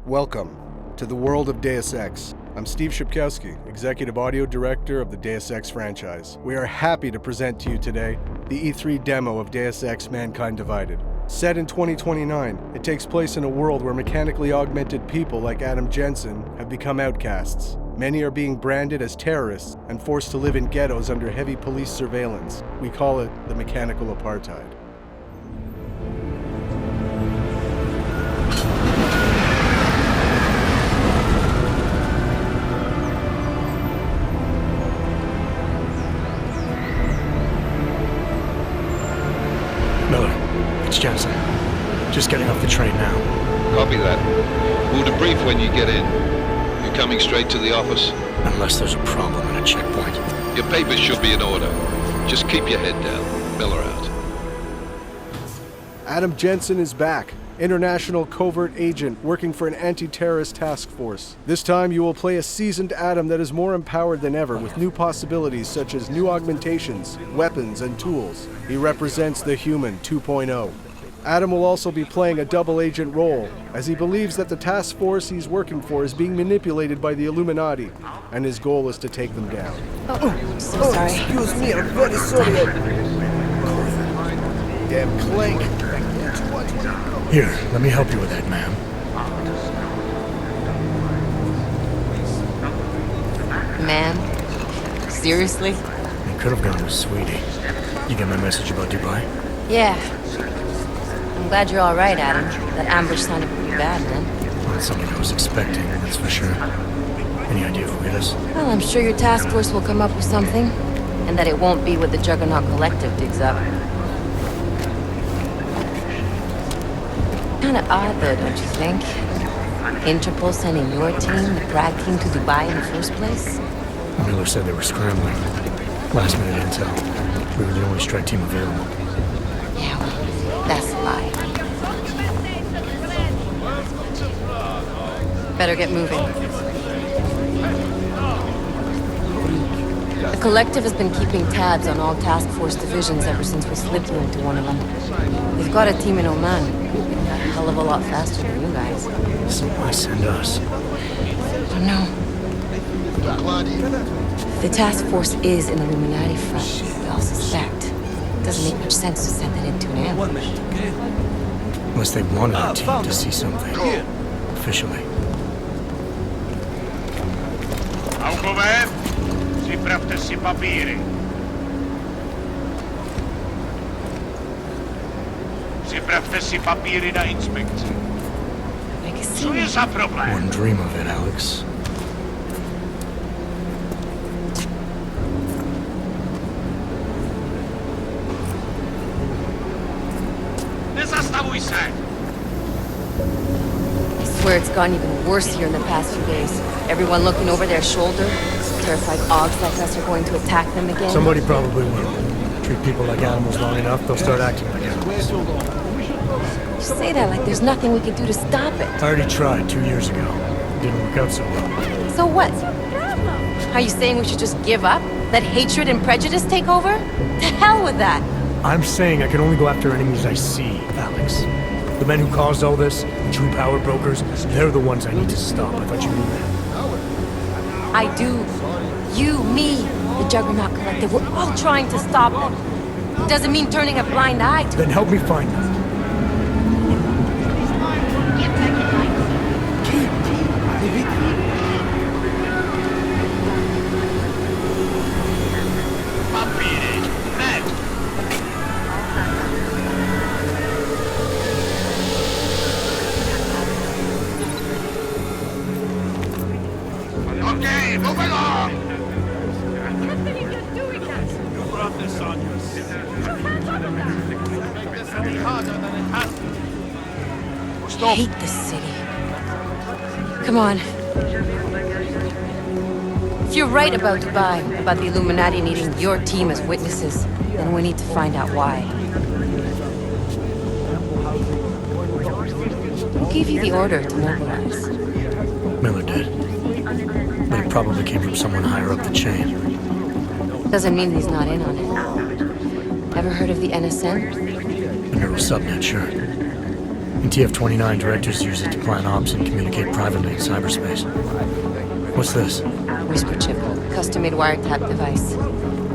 Welcome to the world of Deus Ex. I'm Steve Shipkowski, Executive Audio Director of the Deus Ex franchise. We are happy to present to you today the E3 demo of Deus Ex Mankind Divided. Set in 2029, it takes place in a world where mechanically augmented people like Adam Jensen have become outcasts. Many are being branded as terrorists and forced to live in ghettos under heavy police surveillance. We call it the mechanical apartheid. Jensen. Just getting off the train now. Copy that. We'll debrief when you get in. You coming straight to the office? Unless there's a problem at a checkpoint. Your papers should be in order. Just keep your head down. Miller out. Adam Jensen is back. International covert agent working for an anti-terrorist task force. This time you will play a seasoned Adam that is more empowered than ever with new possibilities such as new augmentations, weapons, and tools. He represents the Human 2.0. Adam will also be playing a double agent role, as he believes that the task force he's working for is being manipulated by the Illuminati, and his goal is to take them down. So sorry. Excuse me, I'm very sorry. Damn clank. Here, let me help you with that, ma'am. Ma'am? Seriously? You could have gone with Sweetie. You get my message about Dubai? Yeah. I'm glad you're all right, Adam. That ambush sounded pretty bad, man. Not something I was expecting, that's for sure. Any idea who hit us? Well, I'm sure your task force will come up with something. And that it won't be what the Juggernaut Collective digs up. Kinda odd, though, don't you think? Interpol sending your team, the Prague team, to Dubai in the first place? Miller said they were scrambling. Last minute intel. We were the only strike team available. Yeah, well, that's a lie. Better get moving. The Collective has been keeping tabs on all task force divisions ever since we slipped you into one of them. They've got a team in Oman. A hell of a lot faster than you guys. So why send us? I don't know. The task force is an Illuminati front, we all suspect. It doesn't make much sense to send it into an ambush. Unless they wanted our team to see something. Officially. Alcover, připravte si papíry. Připravte si papíry na inspekci. Co je za problém? Wouldn't dream of it, Alex. Nezastavuj se! I swear it's gotten even worse here in the past few days. Everyone looking over their shoulder. Terrified Augs like us are going to attack them again. Somebody probably will. Treat people like animals long enough, they'll start acting like animals. You say that like there's nothing we can do to stop it. I already tried 2 years ago. Didn't work out so well. So what? Are you saying we should just give up? Let hatred and prejudice take over? To hell with that! I'm saying I can only go after enemies I see, Alex. The men who caused all this, the true power brokers, they're the ones I need to stop. I thought you knew that. I do. You, me, the Juggernaut Collective, we're all trying to stop them. It doesn't mean turning a blind eye to Then help me find them. Papíry, hned! Okay, move along! You brought this on yourself. Make this any harder than it has to. I hate this city. Come on. If you're right about Dubai, about the Illuminati needing your team as witnesses, then we need to find out why. Who gave you the order to mobilize? Miller did. But it probably came from someone higher up the chain. Doesn't mean he's not in on it. Ever heard of the NSN? The neural subnet, sure. And TF-29 directors use it to plan ops and communicate privately in cyberspace. What's this? Whisper chip, custom-made wiretap device.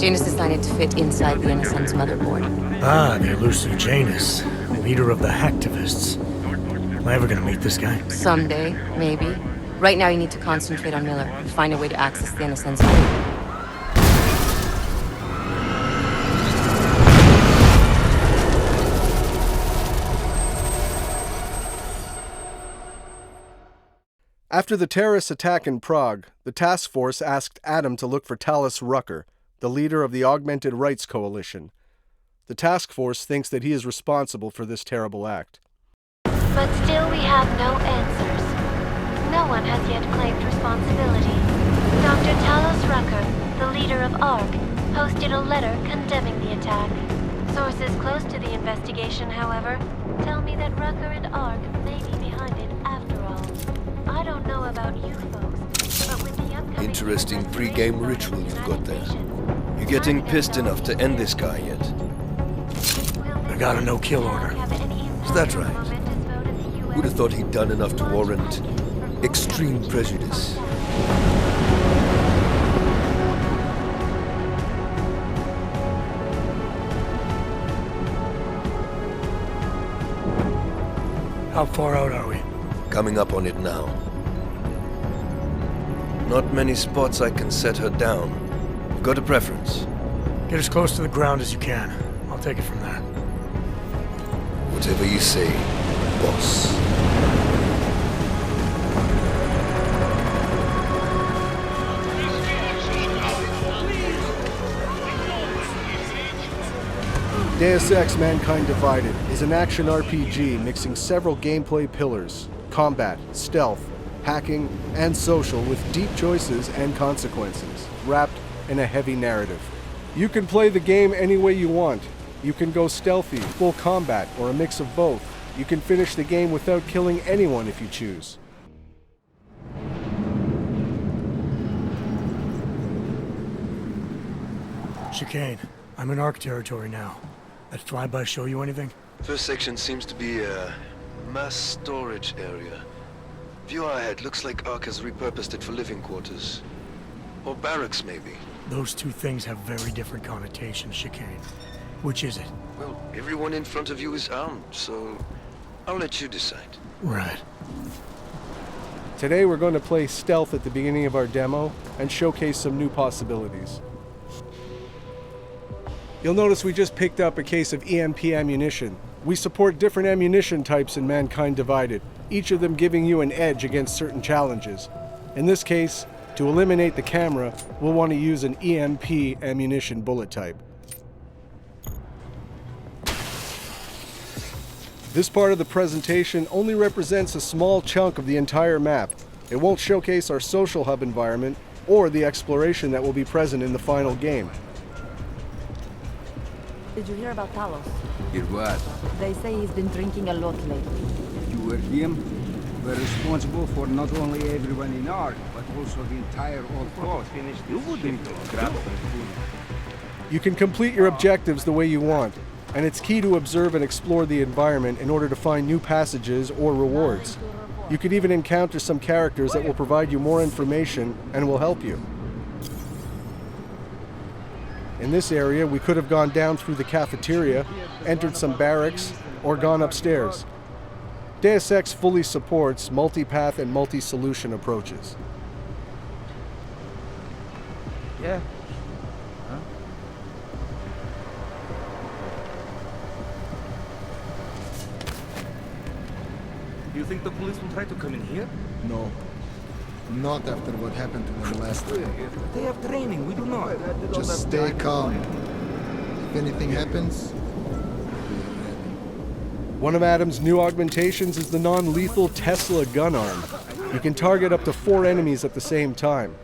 Janus designed it to fit inside the NSM's motherboard. Ah, the elusive Janus, leader of the hacktivists. Am I ever gonna meet this guy? Someday, maybe. Right now you need to concentrate on Miller and find a way to access the NSM's home. After the terrorist attack in Prague, the task force asked Adam to look for Talos Rucker, the leader of the Augmented Rights Coalition. The task force thinks that he is responsible for this terrible act. But still we have no answers. No one has yet claimed responsibility. Dr. Talos Rucker, the leader of ARC, posted a letter condemning the attack. Sources close to the investigation, however, tell me that Rucker and ARC may be behind it after all. I don't know about you folks, but with the upcoming... Interesting pre-game ritual you've got there. You getting pissed enough to end this guy yet? I got a no-kill order. Is that right? Would have thought he'd done enough to warrant extreme prejudice. How far out are we? Coming up on it now. Not many spots I can set her down. You got a preference? Get as close to the ground as you can. I'll take it from there. Whatever you say, boss. Deus Ex: Mankind Divided is an action RPG mixing several gameplay pillars: combat, stealth, hacking, and social, with deep choices and consequences, wrapped in a heavy narrative. You can play the game any way you want. You can go stealthy, full combat, or a mix of both. You can finish the game without killing anyone if you choose. Chicane, I'm in ARC territory now. That flyby show you anything? First section seems to be a mass storage area. View ahead looks like ARC has repurposed it for living quarters. Or barracks, maybe. Those two things have very different connotations, Chicane. Which is it? Well, everyone in front of you is armed, so I'll let you decide. Right. Today we're going to play stealth at the beginning of our demo and showcase some new possibilities. You'll notice we just picked up a case of EMP ammunition. We support different ammunition types in Mankind Divided, each of them giving you an edge against certain challenges. In this case, to eliminate the camera, we'll want to use an EMP ammunition bullet type. This part of the presentation only represents a small chunk of the entire map. It won't showcase our social hub environment or the exploration that will be present in the final game. Did you hear about Talos? Hear what? They say he's been drinking a lot lately. You were him? We're responsible for not only everyone in ARC, but also the entire old force. You wouldn't grab food. You can complete your objectives the way you want, and it's key to observe and explore the environment in order to find new passages or rewards. You could even encounter some characters that will provide you more information and will help you. In this area, we could have gone down through the cafeteria, entered some barracks, or gone upstairs. Deus Ex fully supports multi-path and multi-solution approaches. Yeah. Do you think the police will try to come in here? No. Not after what happened to them last time. They have training, we do not. Just stay calm. If anything happens, One of Adam's new augmentations is the non-lethal Tesla gun arm. You can target up to 4 enemies at the same time.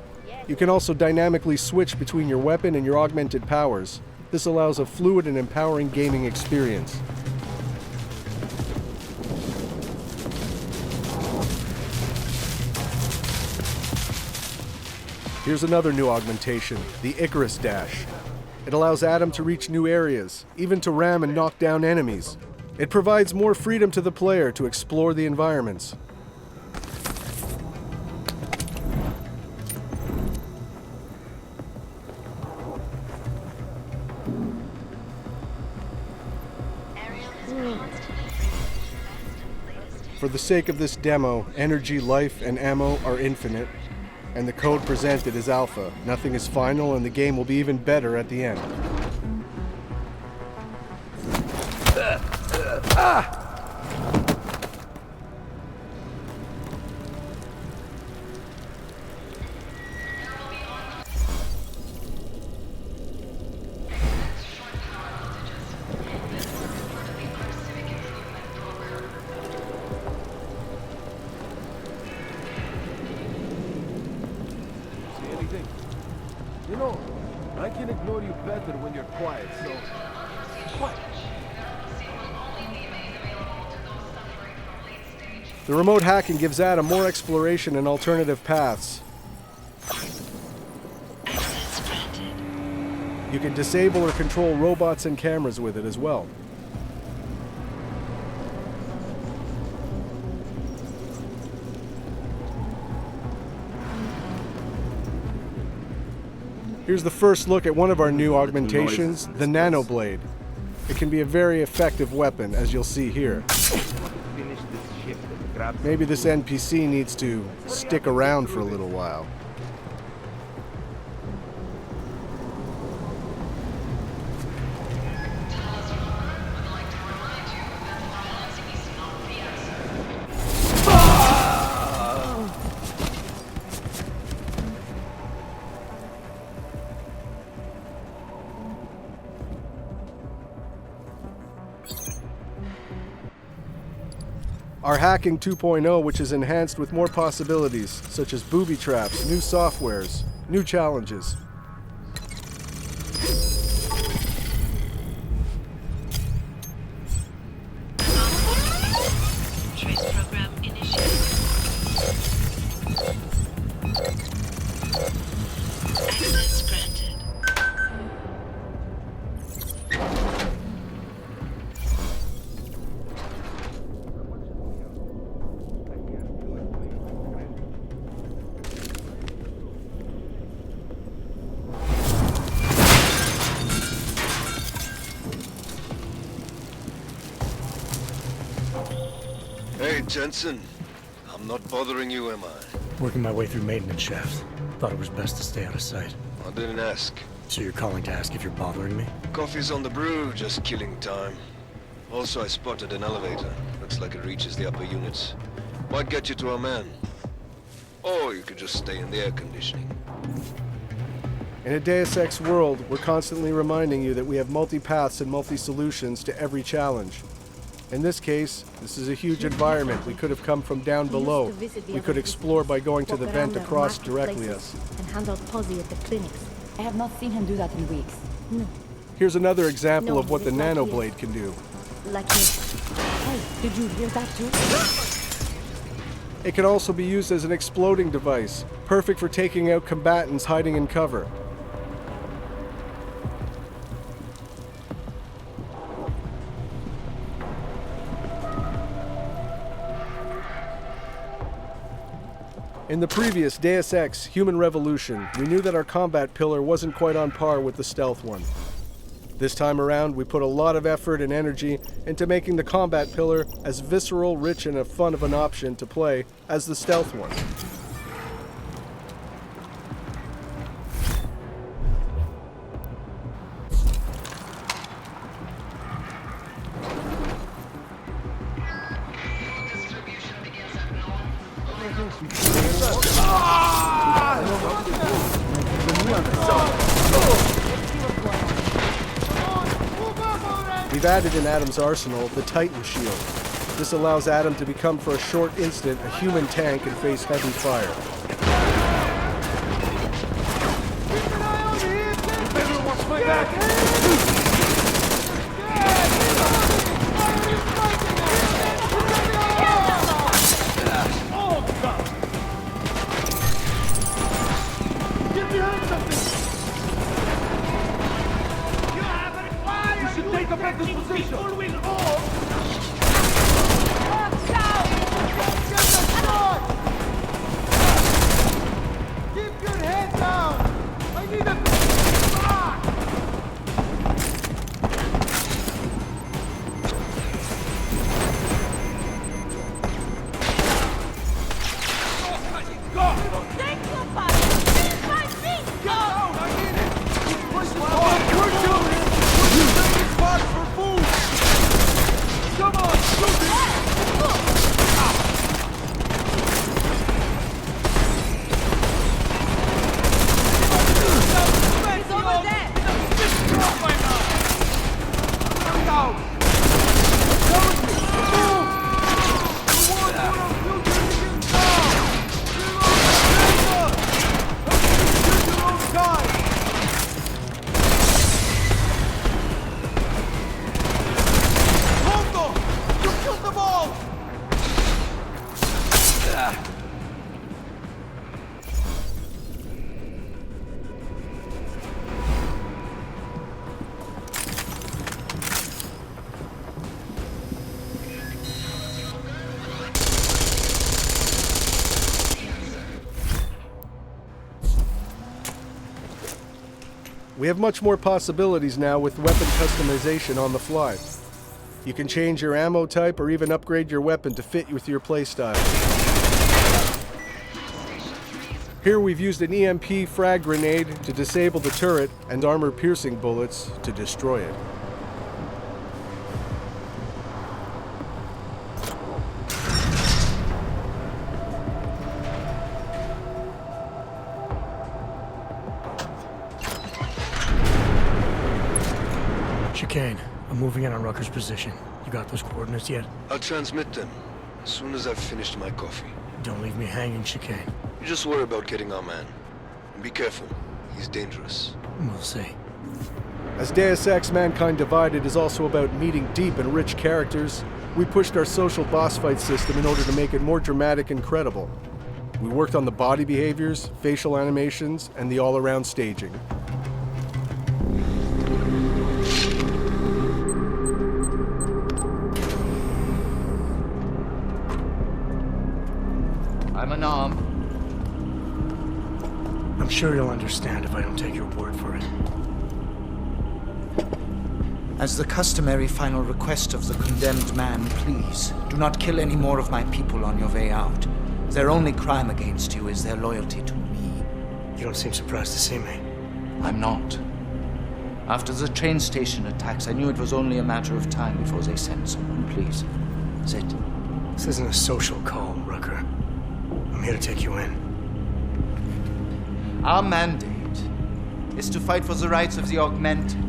You can also dynamically switch between your weapon and your augmented powers. This allows a fluid and empowering gaming experience. Here's another new augmentation, the Icarus Dash. It allows Adam to reach new areas, even to ram and knock down enemies. It provides more freedom to the player to explore the environments. For the sake of this demo, energy, life, and ammo are infinite, and the code presented is alpha. Nothing is final, and the game will be even better at the end. You know, I can ignore you better when you're quiet, so... Quiet. The remote hacking gives Adam more exploration and alternative paths. You can disable or control robots and cameras with it as well. Here's the first look at one of our new augmentations, the Nanoblade. It can be a very effective weapon, as you'll see here. Maybe this NPC needs to stick around for a little while. Our Hacking 2.0, which is enhanced with more possibilities, such as booby traps, new softwares, new challenges. Trace program initiated. Access granted. Hey, Jensen. I'm not bothering you, am I? Working my way through maintenance shafts. Thought it was best to stay out of sight. I didn't ask. So you're calling to ask if you're bothering me? Coffee's on the brew, just killing time. Also, I spotted an elevator. Looks like it reaches the upper units. Might get you to our man. Or you could just stay in the air conditioning. In a Deus Ex world, we're constantly reminding you that we have multi-paths and multi-solutions to every challenge. In this case, this is a huge environment. We could have come from down below. We could explore by going to the vent across directly us. And handle Posy at the clinics. I have not seen him do that in weeks. No. Here's another example of what the Nanoblade can do. Like this. Hey, did you hear that too? It can also be used as an exploding device, perfect for taking out combatants hiding in cover. In the previous Deus Ex Human Revolution, we knew that our combat pillar wasn't quite on par with the stealth one. This time around, we put a lot of effort and energy into making the combat pillar as visceral, rich, and fun of an option to play as the stealth one. We've added in Adam's arsenal the Titan Shield. This allows Adam to become for a short instant a human tank and face heavy fire. We have much more possibilities now with weapon customization on the fly. You can change your ammo type or even upgrade your weapon to fit with your playstyle. Here we've used an EMP frag grenade to disable the turret and armor-piercing bullets to destroy it. Chicane, I'm moving in on Rucker's position. You got those coordinates yet? I'll transmit them as soon as I've finished my coffee. Don't leave me hanging, Chicane. You just worry about getting our man. And be careful. He's dangerous. We'll see. As Deus Ex Mankind Divided is also about meeting deep and rich characters, we pushed our social boss fight system in order to make it more dramatic and credible. We worked on the body behaviors, facial animations, and the all-around staging. I'm unarmed. I'm sure you'll understand if I don't take your word for it. As the customary final request of the condemned man, please, do not kill any more of my people on your way out. Their only crime against you is their loyalty to me. You don't seem surprised to see me. I'm not. After the train station attacks, I knew it was only a matter of time before they sent someone. Please, sit. This isn't a social call, Rucker. I'm here to take you in. Our mandate is to fight for the rights of the augmented.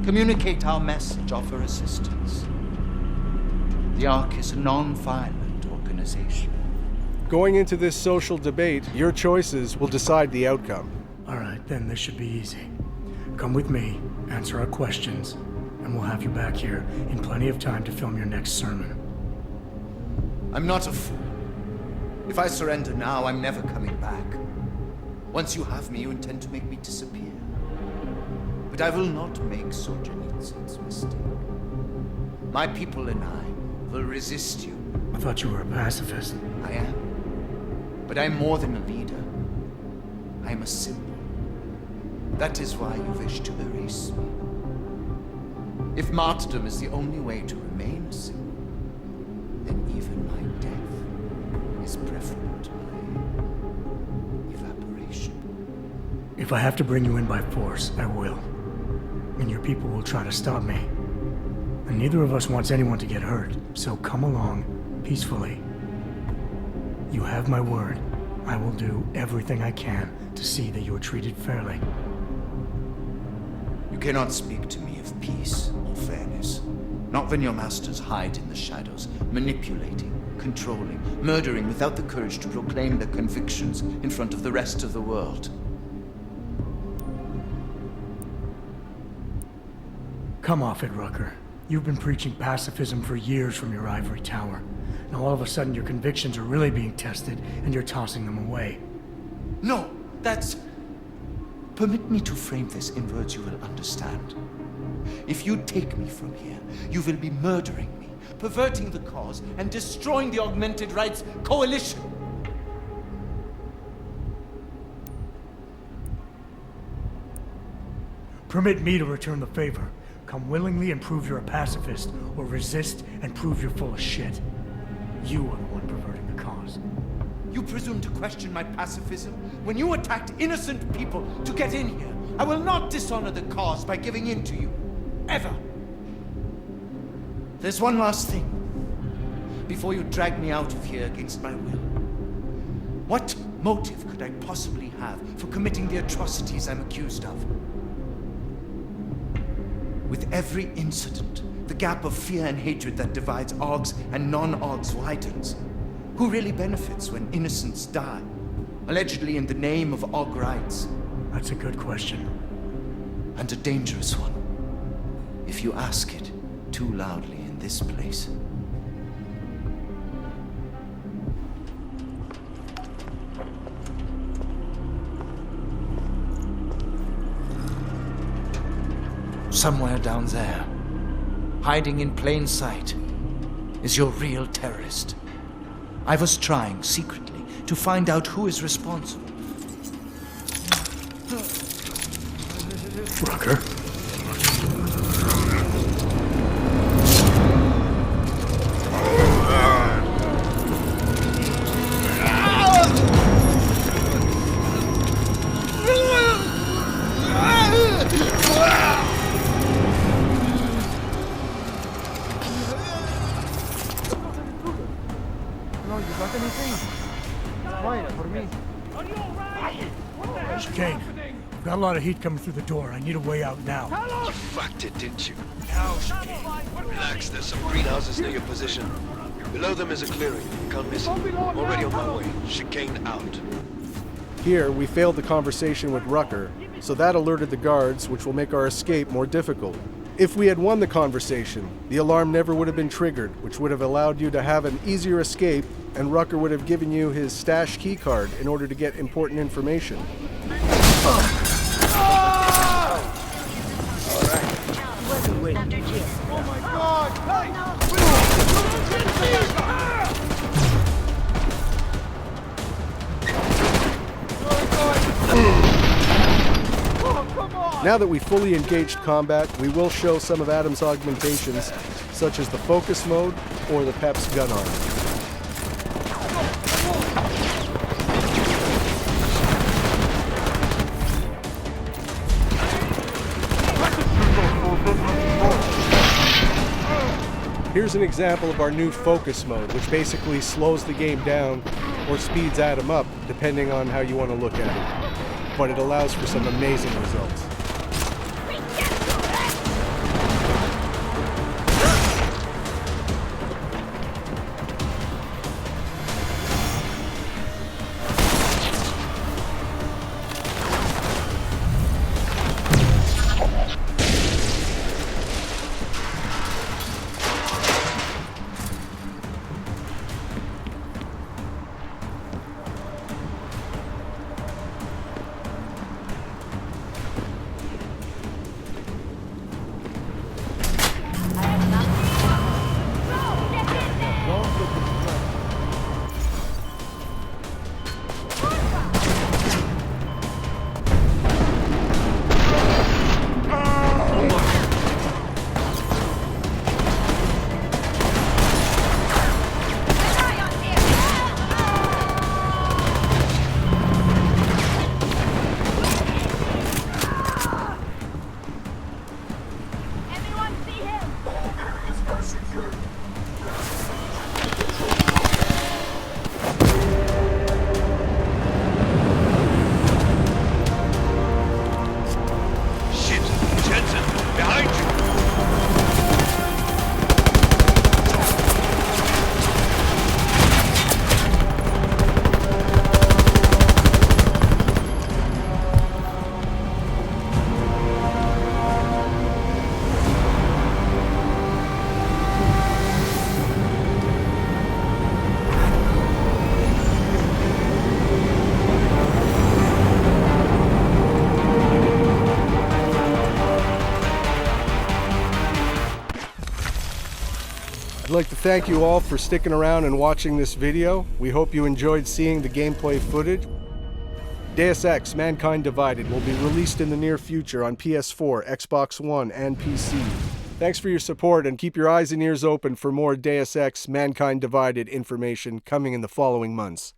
Communicate our message, offer assistance. The Ark is a non-violent organization. Going into this social debate, your choices will decide the outcome. All right, then this should be easy. Come with me, answer our questions, and we'll have you back here in plenty of time to film your next sermon. I'm not a fool. If I surrender now, I'm never coming back. Once you have me, you intend to make me disappear. But I will not make Solzhenitsyn's mistake. My people and I will resist you. I thought you were a pacifist. I am. But I'm more than a leader. I am a symbol. That is why you wish to erase me. If martyrdom is the only way to remain a symbol, then even my death is preferable to my evaporation. If I have to bring you in by force, I will. And your people will try to stop me. And neither of us wants anyone to get hurt, so come along peacefully. You have my word. I will do everything I can to see that you are treated fairly. You cannot speak to me of peace or fairness. Not when your masters hide in the shadows, manipulating, controlling, murdering without the courage to proclaim their convictions in front of the rest of the world. Come off it, Rucker. You've been preaching pacifism for years from your ivory tower. Now all of a sudden your convictions are really being tested and you're tossing them away. No, that's... Permit me to frame this in words you will understand. If you take me from here, you will be murdering me, perverting the cause, and destroying the Augmented Rights Coalition. Permit me to return the favor. Come willingly and prove you're a pacifist, or resist and prove you're full of shit. You are the one perverting the cause. You presume to question my pacifism when you attacked innocent people to get in here. I will not dishonor the cause by giving in to you. Ever. There's one last thing. Before you drag me out of here against my will. What motive could I possibly have for committing the atrocities I'm accused of? With every incident, the gap of fear and hatred that divides Augs and non-Augs widens. Who really benefits when innocents die? Allegedly in the name of Aug rights. That's a good question. And a dangerous one. If you ask it too loudly in this place. Somewhere down there, hiding in plain sight, is your real terrorist. I was trying, secretly, to find out who is responsible. Rucker? Chicane, got a lot of heat coming through the door. I need a way out now. You fucked it, didn't you? Now, relax, there's some greenhouses near your position. Below them is a clearing. Can't miss it. Already on my way. Chicane out. Here, we failed the conversation with Rucker, so that alerted the guards, which will make our escape more difficult. If we had won the conversation, the alarm never would have been triggered, which would have allowed you to have an easier escape, and Rucker would have given you his stash keycard in order to get important information. Now that we fully engaged combat, we will show some of Adam's augmentations, such as the focus mode or the Pep's gun arm. Here's an example of our new focus mode, which basically slows the game down or speeds Adam up, depending on how you want to look at it. But it allows for some amazing results. I'd like to thank you all for sticking around and watching this video. We hope you enjoyed seeing the gameplay footage. Deus Ex: Mankind Divided will be released in the near future on PS4, Xbox One, and PC. Thanks for your support, and keep your eyes and ears open for more Deus Ex: Mankind Divided information coming in the following months.